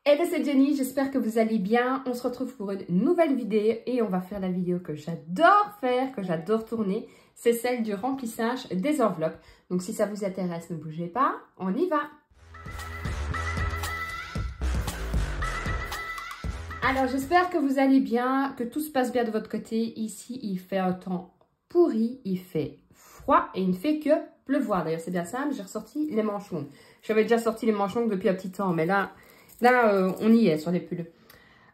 Hey, c'est Jenny, j'espère que vous allez bien. On se retrouve pour une nouvelle vidéo et on va faire la vidéo que j'adore faire, que j'adore tourner. C'est celle du remplissage des enveloppes. Donc si ça vous intéresse, ne bougez pas, on y va. Alors j'espère que vous allez bien, que tout se passe bien de votre côté. Ici, il fait un temps pourri, il fait froid et il ne fait que pleuvoir. D'ailleurs, c'est bien simple, j'ai ressorti les manches longues. J'avais déjà sorti les manches longues depuis un petit temps, mais là, on y est sur les pulls.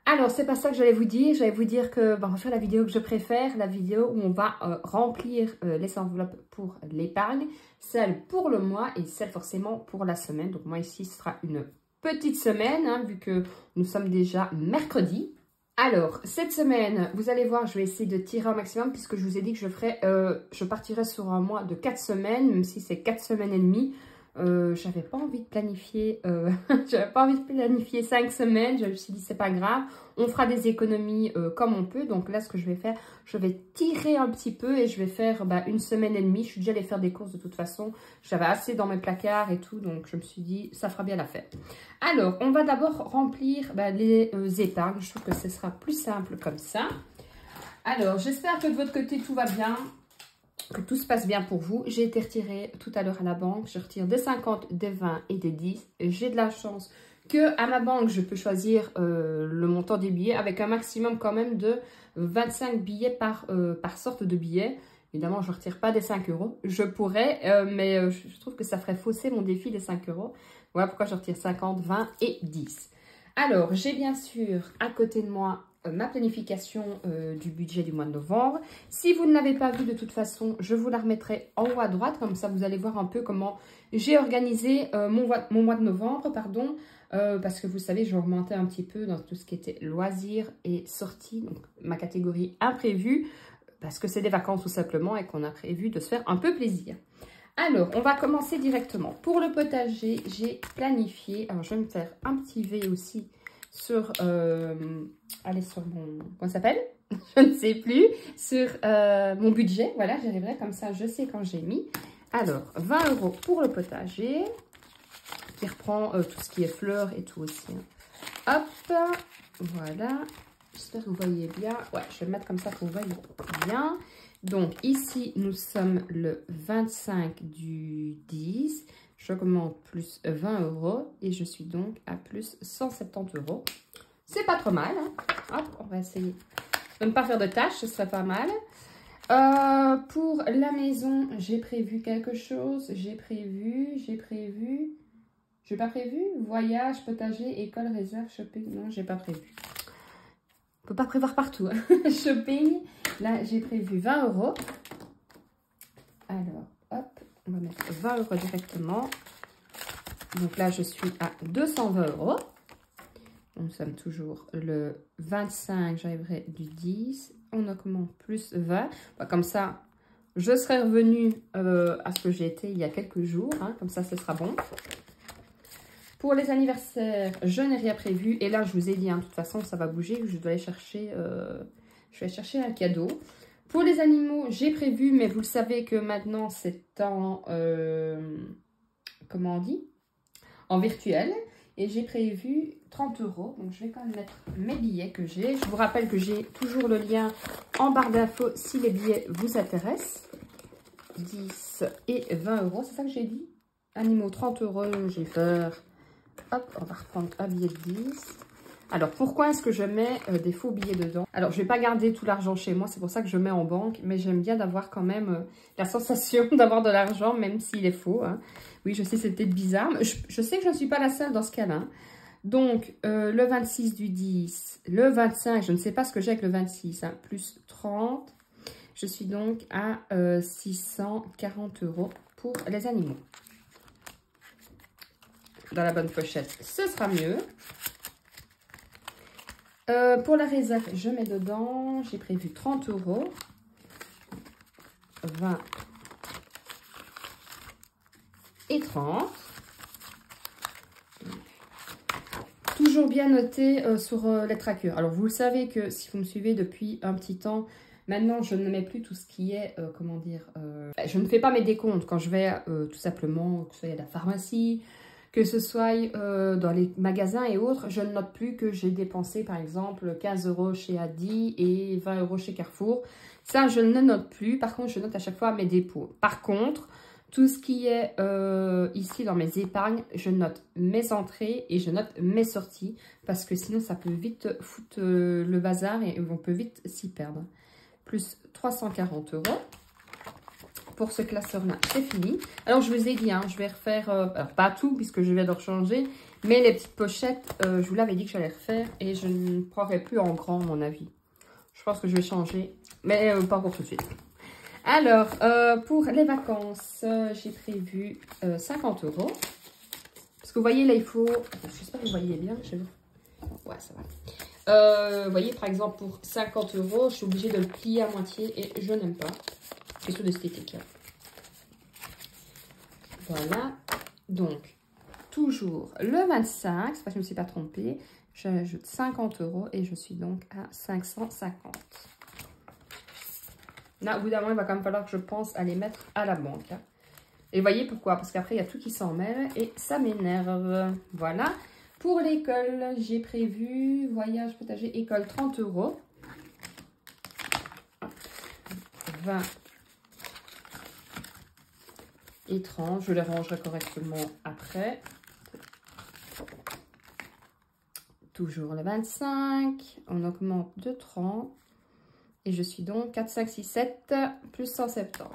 Alors, c'est pas ça que j'allais vous dire. J'allais vous dire que on va faire la vidéo que je préfère, la vidéo où on va remplir les enveloppes pour l'épargne, celle pour le mois et celle forcément pour la semaine. Donc moi ici, ce sera une petite semaine, hein, vu que nous sommes déjà mercredi. Alors, cette semaine, vous allez voir, je vais essayer de tirer au maximum puisque je vous ai dit que je partirai sur un mois de 4 semaines, même si c'est 4 semaines et demie. J'avais pas envie de planifier 5 semaines. Je me suis dit c'est pas grave, on fera des économies comme on peut. Donc là ce que je vais faire, je vais tirer un petit peu et je vais faire une semaine et demie. Je suis déjà allée faire des courses de toute façon, j'avais assez dans mes placards et tout, donc je me suis dit ça fera bien l'affaire. Alors on va d'abord remplir les épargnes. Je trouve que ce sera plus simple comme ça. Alors j'espère que de votre côté tout va bien, que tout se passe bien pour vous. J'ai été retirée tout à l'heure à la banque. Je retire des 50, des 20 et des 10. J'ai de la chance que à ma banque, je peux choisir le montant des billets avec un maximum quand même de 25 billets par sorte de billet. Évidemment, je ne retire pas des 5 €. Je pourrais, mais je trouve que ça ferait fausser mon défi des 5 €. Voilà pourquoi je retire 50, 20 et 10. Alors, j'ai bien sûr à côté de moi ma planification du budget du mois de novembre. Si vous ne l'avez pas vue de toute façon, je vous la remettrai en haut à droite. Comme ça, vous allez voir un peu comment j'ai organisé mon mois de novembre. Pardon, parce que vous savez, j'ai augmenté un petit peu dans tout ce qui était loisirs et sorties. Donc, ma catégorie imprévu, parce que c'est des vacances tout simplement et qu'on a prévu de se faire un peu plaisir. Alors, on va commencer directement. Pour le potager, j'ai planifié... Alors, je vais me faire un petit V aussi sur... allez, sur mon... Comment ça s'appelle? Je ne sais plus. Sur mon budget. Voilà, j'y arriverai comme ça, je sais quand j'ai mis. Alors, 20 € pour le potager. Qui reprend tout ce qui est fleurs et tout aussi. Hein. Hop, voilà. J'espère que vous voyez bien. Ouais, je vais le mettre comme ça pour que vous voyez bien. Donc, ici, nous sommes le 25 du 10. J'augmente plus 20 € et je suis donc à plus 170 €. C'est pas trop mal. Hein. Hop, on va essayer de ne pas faire de tâches, ce serait pas mal. Pour la maison, j'ai prévu quelque chose. J'ai pas prévu. Voyage, potager, école, réserve, shopping. Non, j'ai pas prévu. On peut pas prévoir partout. Hein. Shopping, là, j'ai prévu 20 €. Alors, hop, on va mettre 20 € directement. Donc là, je suis à 220 €. Nous sommes toujours le 25, j'arriverai du 10. On augmente plus 20. Comme ça, je serai revenue à ce que j'ai été il y a quelques jours. Hein. Comme ça, ce sera bon. Pour les anniversaires, je n'ai rien prévu. Et là, je vous ai dit, hein, de toute façon, ça va bouger. Je dois aller chercher, je vais chercher un cadeau. Pour les animaux, j'ai prévu, mais vous le savez que maintenant, c'est en... comment on dit? En virtuel. Et j'ai prévu 30 €. Donc, je vais quand même mettre mes billets que j'ai. Je vous rappelle que j'ai toujours le lien en barre d'infos si les billets vous intéressent. 10 et 20 €. C'est ça que j'ai dit? Animaux, 30 €. J'ai peur. Hop, on va reprendre un billet de 10. Alors, pourquoi est-ce que je mets des faux billets dedans? Alors, je ne vais pas garder tout l'argent chez moi. C'est pour ça que je mets en banque. Mais j'aime bien d'avoir quand même la sensation d'avoir de l'argent, même s'il est faux. Hein. Oui, je sais, c'est peut-être bizarre. Mais je sais que je ne suis pas la seule dans ce cas-là. Hein. Donc, le 26 du 10, le 25, je ne sais pas ce que j'ai avec le 26, hein, plus 30. Je suis donc à 640 € pour les animaux. Dans la bonne pochette, ce sera mieux. Pour la réserve, je mets dedans, j'ai prévu 30 €, 20 et 30. Toujours bien noté sur les trackers. Alors, vous le savez que si vous me suivez depuis un petit temps, maintenant, je ne mets plus tout ce qui est, je ne fais pas mes décomptes quand je vais tout simplement, que ce soit à la pharmacie, que ce soit dans les magasins et autres, je ne note plus que j'ai dépensé par exemple 15 € chez Aldi et 20 € chez Carrefour. Ça, je ne note plus. Par contre, je note à chaque fois mes dépôts. Par contre, tout ce qui est ici dans mes épargnes, je note mes entrées et je note mes sorties. Parce que sinon, ça peut vite foutre le bazar et on peut vite s'y perdre. Plus 340 €. Pour ce classeur-là, c'est fini. Alors, je vous ai dit, hein, je vais refaire, alors pas tout puisque je vais le rechanger, mais les petites pochettes, je vous l'avais dit que j'allais refaire et je ne prendrai plus en grand, à mon avis. Je pense que je vais changer, mais pas pour tout de suite. Alors, pour les vacances, j'ai prévu 50 €. Parce que vous voyez, là, il faut... J'espère que vous voyez bien. Ouais, ça va. Vous voyez, par exemple, pour 50 €, je suis obligée de le plier à moitié et je n'aime pas. Question d'esthétique. Voilà. Donc, toujours le 25, c'est parce que je ne me suis pas trompée. J'ajoute 50 € et je suis donc à 550. Là, au bout d'un moment, il va quand même falloir que je pense à les mettre à la banque. Hein. Et vous voyez pourquoi? Parce qu'après, il y a tout qui s'en mêle et ça m'énerve. Voilà. Pour l'école, j'ai prévu voyage potager école 30 €. 20 et 30. Je les rangerai correctement après. Toujours le 25. On augmente de 30. Et je suis donc 4, 5, 6, 7 plus 170.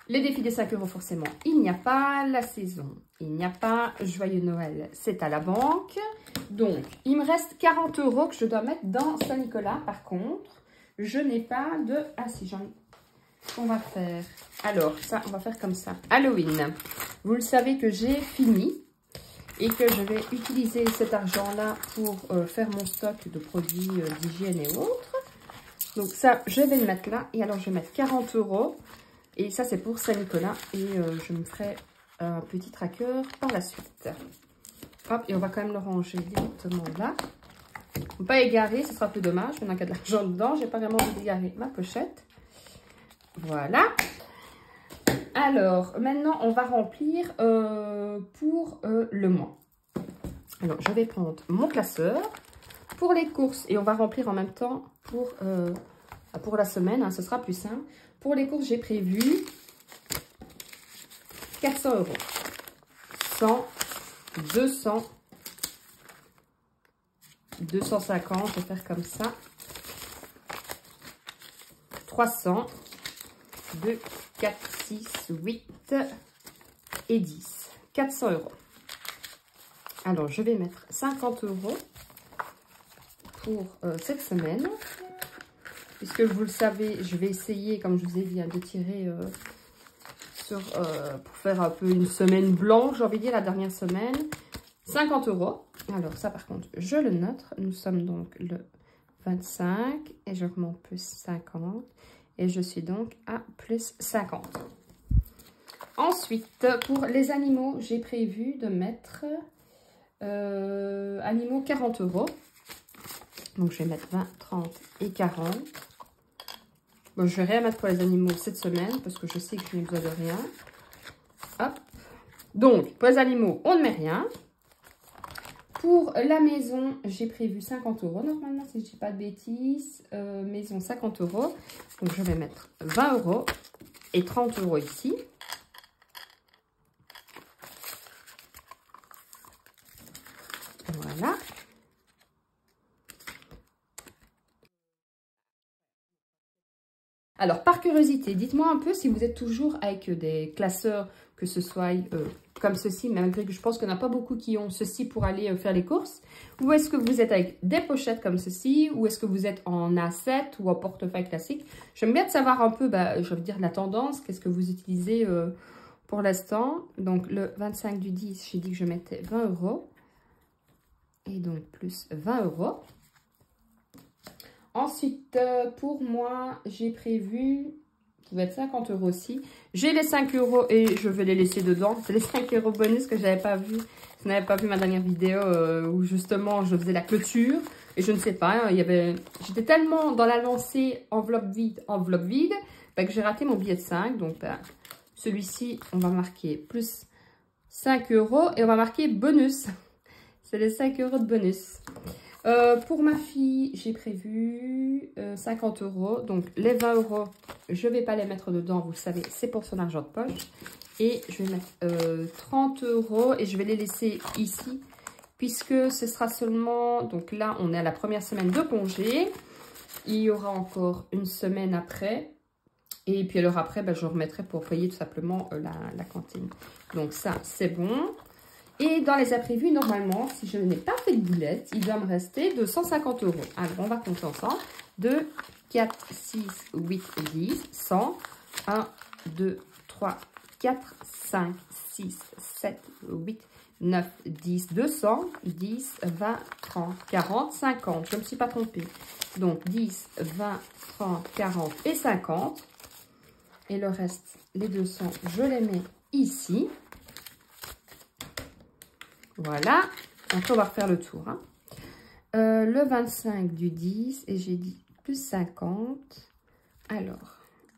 Les défis des 5 € forcément, il n'y a pas. La saison, il n'y a pas. Joyeux Noël, c'est à la banque. Donc, il me reste 40 € que je dois mettre dans Saint-Nicolas. Par contre, je n'ai pas de... Ah si, j'en ai... On va faire... Alors, ça, on va faire comme ça. Halloween. Vous le savez que j'ai fini. Et que je vais utiliser cet argent-là pour faire mon stock de produits d'hygiène et autres. Donc ça, je vais le mettre là. Et alors, je vais mettre 40 €. Et ça, c'est pour Saint-Nicolas. Et je me ferai un petit tracker par la suite. Hop, et on va quand même le ranger directement là. Pour ne pas égarer, ce sera un peu dommage. On n'a qu'à de l'argent dedans. J'ai pas vraiment envie d'égarer ma pochette. Voilà. Alors, maintenant, on va remplir pour le mois. Alors, je vais prendre mon classeur pour les courses et on va remplir en même temps pour la semaine. Hein, ce sera plus simple. Pour les courses, j'ai prévu 400 €. 100, 200, 250, je vais faire comme ça. 300, 2, 4, 6, 8 et 10. 400 €. Alors, je vais mettre 50 € pour cette semaine. Puisque vous le savez, je vais essayer, comme je vous ai dit, de tirer pour faire un peu une semaine blanche, j'ai envie de dire, la dernière semaine. 50 €. Alors, ça, par contre, je le note. Nous sommes donc le 25 et je remonte plus 50. Et je suis donc à plus 50. Ensuite, pour les animaux, j'ai prévu de mettre animaux 40 €. Donc, je vais mettre 20, 30 et 40. Bon, je vais rien mettre pour les animaux cette semaine parce que je sais que je n'ai besoin de rien. Hop. Donc, pour les animaux, on ne met rien. Pour la maison, j'ai prévu 50 € normalement, si je ne dis pas de bêtises. Maison, 50 €. Donc, je vais mettre 20 € et 30 € ici. Voilà. Alors, par curiosité, dites-moi un peu si vous êtes toujours avec des classeurs, que ce soit comme ceci, malgré que je pense qu'il n'y en a pas beaucoup qui ont ceci pour aller faire les courses. Ou est-ce que vous êtes avec des pochettes comme ceci, ou est-ce que vous êtes en A7 ou en portefeuille classique? J'aime bien de savoir un peu, je veux dire, la tendance, qu'est-ce que vous utilisez pour l'instant. Donc, le 25 du 10, j'ai dit que je mettais 20 €. Et donc, plus 20 €. Ensuite, pour moi, j'ai prévu, ça va être 50 € aussi. J'ai les 5 € et je vais les laisser dedans. C'est les 5 € bonus que je n'avais pas vu. Vous n'avez pas vu ma dernière vidéo où justement je faisais la clôture. Et je ne sais pas, j'étais tellement dans la lancée enveloppe vide, que j'ai raté mon billet de 5. Donc, celui-ci, on va marquer plus 5 € et on va marquer bonus. C'est les 5 € de bonus. Pour ma fille, j'ai prévu 50 €. Donc, les 20 €, je ne vais pas les mettre dedans. Vous le savez, c'est pour son argent de poche. Et je vais mettre 30 € et je vais les laisser ici. Puisque ce sera seulement... Donc là, on est à la première semaine de congé. Il y aura encore une semaine après. Et puis alors après, je remettrai pour payer tout simplement la cantine. Donc ça, c'est bon. Et dans les imprévus, normalement, si je n'ai pas fait de boulette, il doit me rester 250 €. Alors, on va compter ensemble. 2, 4, 6, 8, 10, 100. 1, 2, 3, 4, 5, 6, 7, 8, 9, 10, 200, 10, 20, 30, 40, 50. Je ne me suis pas trompée. Donc, 10, 20, 30, 40 et 50. Et le reste, les 200, je les mets ici. Voilà. Après, on va refaire le tour. Hein. Le 25 du 10, et j'ai dit plus 50. Alors,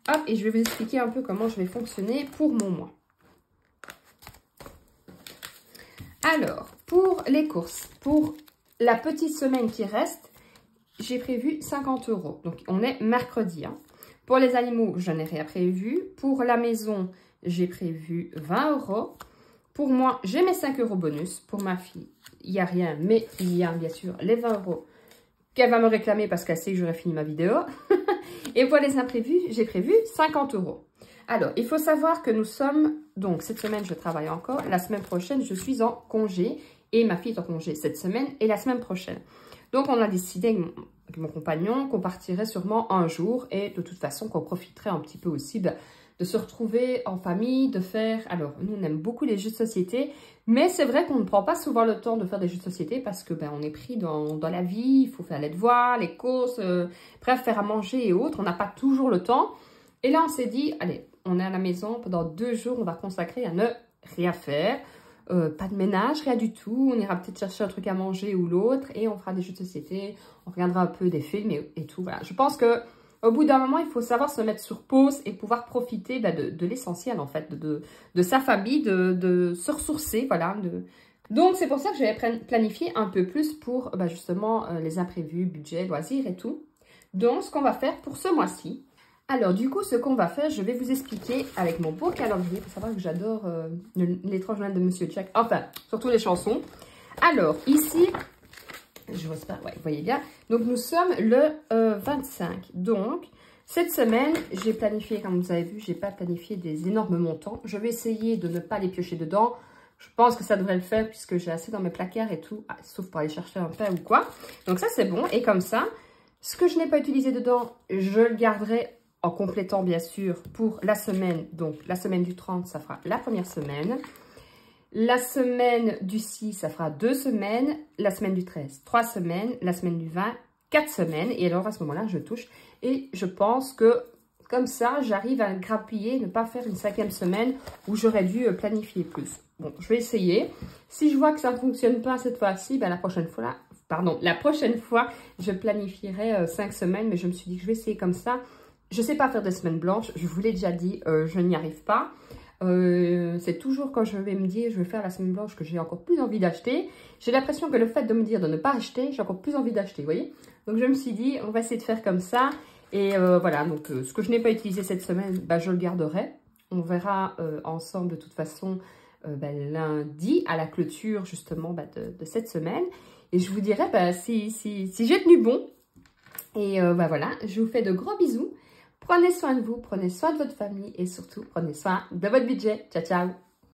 hop, et je vais vous expliquer un peu comment je vais fonctionner pour mon mois. Alors, pour les courses, pour la petite semaine qui reste, j'ai prévu 50 €. Donc, on est mercredi. Hein. Pour les animaux, je n'ai rien prévu. Pour la maison, j'ai prévu 20 €. Pour moi, j'ai mes 5 € bonus. Pour ma fille, il n'y a rien, mais il y a bien sûr les 20 € qu'elle va me réclamer parce qu'elle sait que j'aurai fini ma vidéo. Et pour les imprévus, j'ai prévu 50 €. Alors, il faut savoir que nous sommes... Donc, cette semaine, je travaille encore. La semaine prochaine, je suis en congé. Et ma fille est en congé cette semaine et la semaine prochaine. Donc, on a décidé avec mon compagnon qu'on partirait sûrement un jour. Et de toute façon, qu'on profiterait un petit peu aussi de se retrouver en famille, de faire... Alors, nous, on aime beaucoup les jeux de société, mais c'est vrai qu'on ne prend pas souvent le temps de faire des jeux de société parce que on est pris dans la vie, il faut faire les devoirs, les courses, bref, faire à manger et autres. On n'a pas toujours le temps. Et là, on s'est dit, allez, on est à la maison, pendant 2 jours, on va consacrer à ne rien faire. Pas de ménage, rien du tout. On ira peut-être chercher un truc à manger ou l'autre et on fera des jeux de société, on regardera un peu des films et tout. Voilà. Je pense que au bout d'un moment, il faut savoir se mettre sur pause et pouvoir profiter de l'essentiel, en fait, de sa famille, de se ressourcer, voilà. Donc, c'est pour ça que j'avais planifié un peu plus pour, justement, les imprévus, budget, loisirs et tout. Donc, ce qu'on va faire pour ce mois-ci. Alors, du coup, ce qu'on va faire, je vais vous expliquer avec mon beau calendrier. Il faut savoir que j'adore l'étrange journal de Monsieur Jack. Enfin, surtout les chansons. Alors, ici... Je vois pas, ouais, vous voyez bien. Donc, nous sommes le 25. Donc, cette semaine, j'ai planifié, comme vous avez vu, j'ai pas planifié des énormes montants. Je vais essayer de ne pas les piocher dedans. Je pense que ça devrait le faire puisque j'ai assez dans mes placards et tout. Sauf pour aller chercher un pain ou quoi. Donc, ça, c'est bon. Et comme ça, ce que je n'ai pas utilisé dedans, je le garderai en complétant, bien sûr, pour la semaine. Donc, la semaine du 30, ça fera la première semaine. La semaine du 6, ça fera 2 semaines. La semaine du 13, 3 semaines. La semaine du 20, 4 semaines. Et alors, à ce moment-là, je touche. Et je pense que, comme ça, j'arrive à grappiller, ne pas faire une 5e semaine où j'aurais dû planifier plus. Bon, je vais essayer. Si je vois que ça ne fonctionne pas cette fois-ci, la prochaine fois, je planifierai 5 semaines. Mais je me suis dit que je vais essayer comme ça. Je ne sais pas faire des semaines blanches. Je vous l'ai déjà dit, je n'y arrive pas. C'est toujours quand je vais me dire je vais faire la semaine blanche que j'ai encore plus envie d'acheter. J'ai l'impression que le fait de me dire de ne pas acheter, j'ai encore plus envie d'acheter, vous voyez. Donc je me suis dit on va essayer de faire comme ça. Et voilà, donc ce que je n'ai pas utilisé cette semaine, je le garderai. On verra ensemble de toute façon lundi à la clôture justement de cette semaine. Et je vous dirai si j'ai tenu bon. Et voilà, je vous fais de gros bisous. Prenez soin de vous, prenez soin de votre famille et surtout, prenez soin de votre budget. Ciao, ciao!